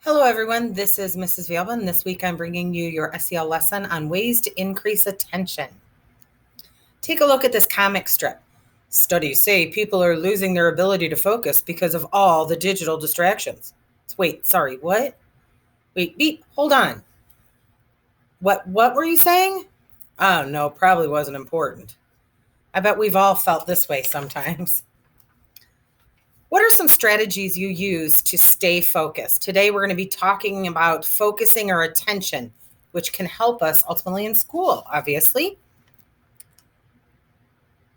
Hello, everyone. This is Mrs. Vielba, and this week I'm bringing you your SEL lesson on ways to increase attention. Take a look at this comic strip. Studies say people are losing their ability to focus because of all the digital distractions. Wait, sorry, what? Wait, beep, hold on. What were you saying? Oh, no, probably wasn't important. I bet we've all felt this way sometimes. What are some strategies you use to stay focused? Today, we're going to be talking about focusing our attention, which can help us ultimately in school, obviously.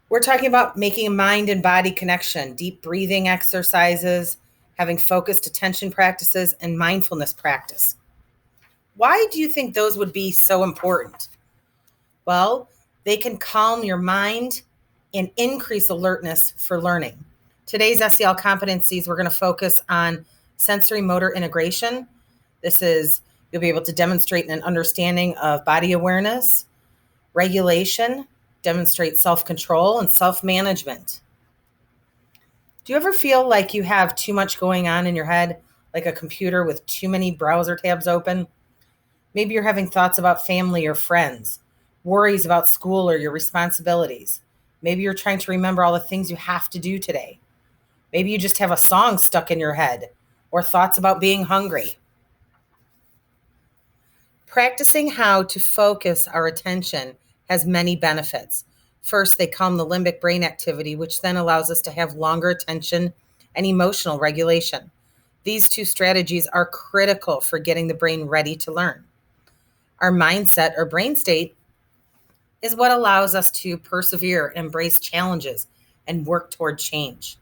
We're talking about making a mind and body connection, deep breathing exercises, having focused attention practices, and mindfulness practice. Why do you think those would be so important? Well, they can calm your mind and increase alertness for learning. Today's SEL competencies, we're going to focus on sensory motor integration. You'll be able to demonstrate an understanding of body awareness, regulation, demonstrate self-control, and self-management. Do you ever feel like you have too much going on in your head, like a computer with too many browser tabs open? Maybe you're having thoughts about family or friends, worries about school or your responsibilities. Maybe you're trying to remember all the things you have to do today. Maybe you just have a song stuck in your head or thoughts about being hungry. Practicing how to focus our attention has many benefits. First, they calm the limbic brain activity, which then allows us to have longer attention and emotional regulation. These two strategies are critical for getting the brain ready to learn. Our mindset or brain state is what allows us to persevere, embrace challenges, and work toward change.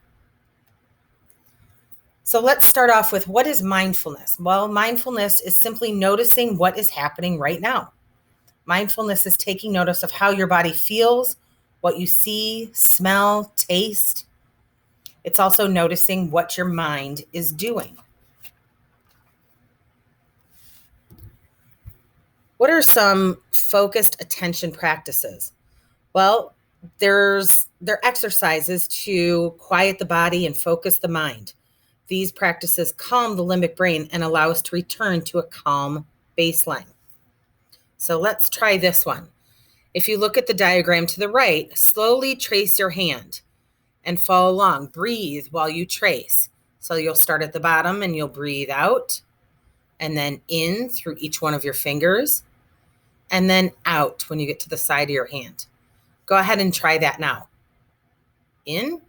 So let's start off with, what is mindfulness? Well, mindfulness is simply noticing what is happening right now. Mindfulness is taking notice of how your body feels, what you see, smell, taste. It's also noticing what your mind is doing. What are some focused attention practices? Well, they're exercises to quiet the body and focus the mind. These practices calm the limbic brain and allow us to return to a calm baseline. So let's try this one. If you look at the diagram to the right, slowly trace your hand and follow along. Breathe while you trace. So you'll start at the bottom and you'll breathe out, and then in through each one of your fingers, and then out when you get to the side of your hand. Go ahead and try that now. In,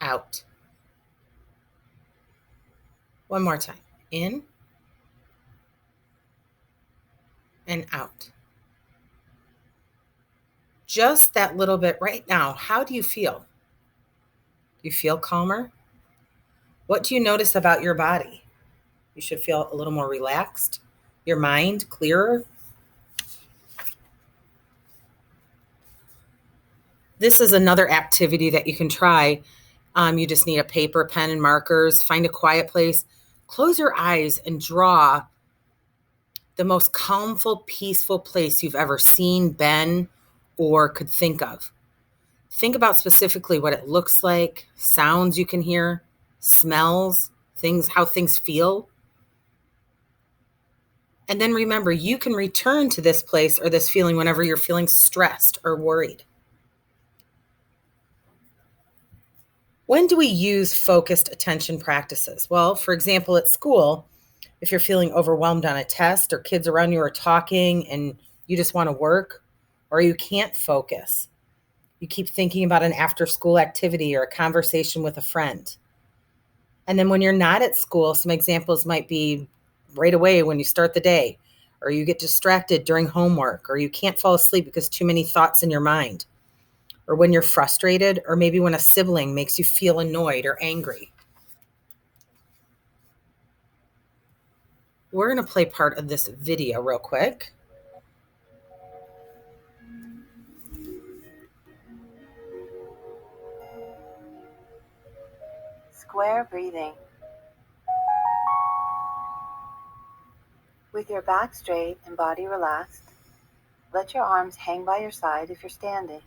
out. One more time. In and out. Just that little bit right now. How do you feel? Do you feel calmer? What do you notice about your body? You should feel a little more relaxed. Your mind clearer. This is another activity that you can try. You just need a paper, pen, and markers. Find a quiet place. Close your eyes and draw the most calmful, peaceful place you've ever seen, been, or could think of. Think about specifically what it looks like, sounds you can hear, smells, things, how things feel. And then remember, you can return to this place or this feeling whenever you're feeling stressed or worried. When do we use focused attention practices? Well, for example, at school, if you're feeling overwhelmed on a test or kids around you are talking and you just want to work, or you can't focus, you keep thinking about an after-school activity or a conversation with a friend. And then when you're not at school, some examples might be right away when you start the day, or you get distracted during homework, or you can't fall asleep because too many thoughts in your mind, or when you're frustrated, or maybe when a sibling makes you feel annoyed or angry. We're going to play part of this video real quick. Square breathing. With your back straight and body relaxed, let your arms hang by your side if you're standing,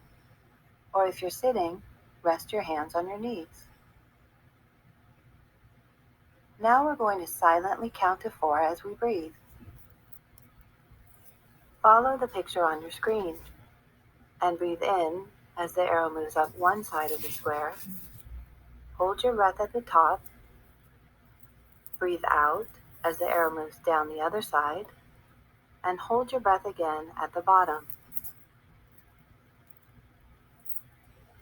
or if you're sitting, rest your hands on your knees. Now we're going to silently count to 4 as we breathe. Follow the picture on your screen and breathe in as the arrow moves up one side of the square. Hold your breath at the top. Breathe out as the arrow moves down the other side, and hold your breath again at the bottom.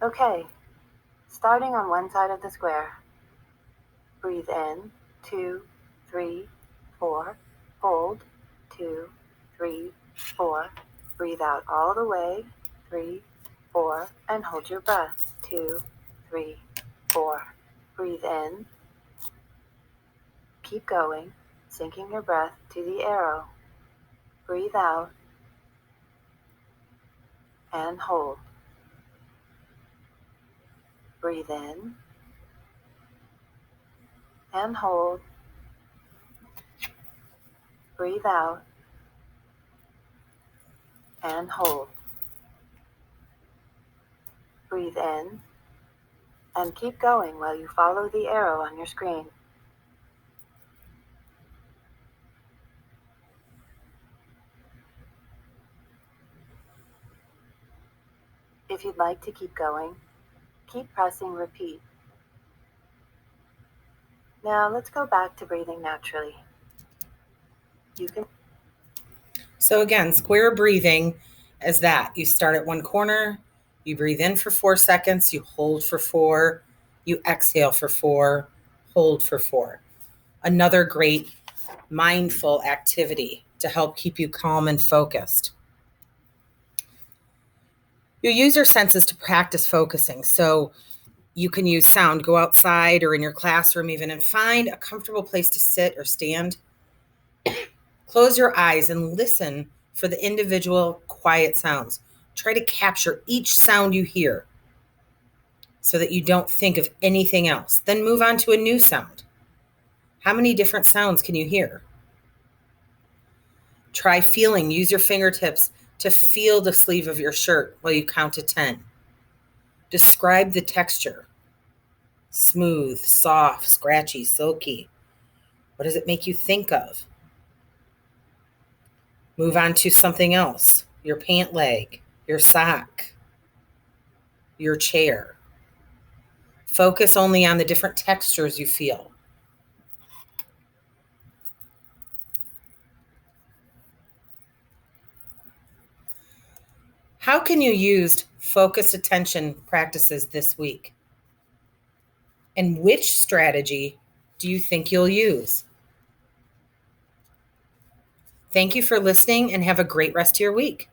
Okay, starting on one side of the square. Breathe in, 2, 3, 4. Hold, 2, 3, 4. Breathe out all the way, 3, 4, and hold your breath, 2, 3, 4. Breathe in. Keep going, sinking your breath to the arrow. Breathe out and hold. Breathe in and hold. Breathe out and hold. Breathe in and keep going while you follow the arrow on your screen. If you'd like to keep going, keep pressing repeat. Now let's go back to breathing naturally. You can. So again, square breathing is that you start at one corner, you breathe in for 4 seconds, you hold for 4, you exhale for 4, hold for 4. Another great mindful activity to help keep you calm and focused. You use your senses to practice focusing. So you can use sound, go outside or in your classroom even, and find a comfortable place to sit or stand. Close your eyes and listen for the individual quiet sounds. Try to capture each sound you hear so that you don't think of anything else. Then move on to a new sound. How many different sounds can you hear? Try feeling. Use your fingertips to feel the sleeve of your shirt while you count to 10. Describe the texture. Smooth, soft, scratchy, silky. What does it make you think of? Move on to something else. Your pant leg, your sock, your chair. Focus only on the different textures you feel. How can you use focused attention practices this week? And which strategy do you think you'll use? Thank you for listening and have a great rest of your week.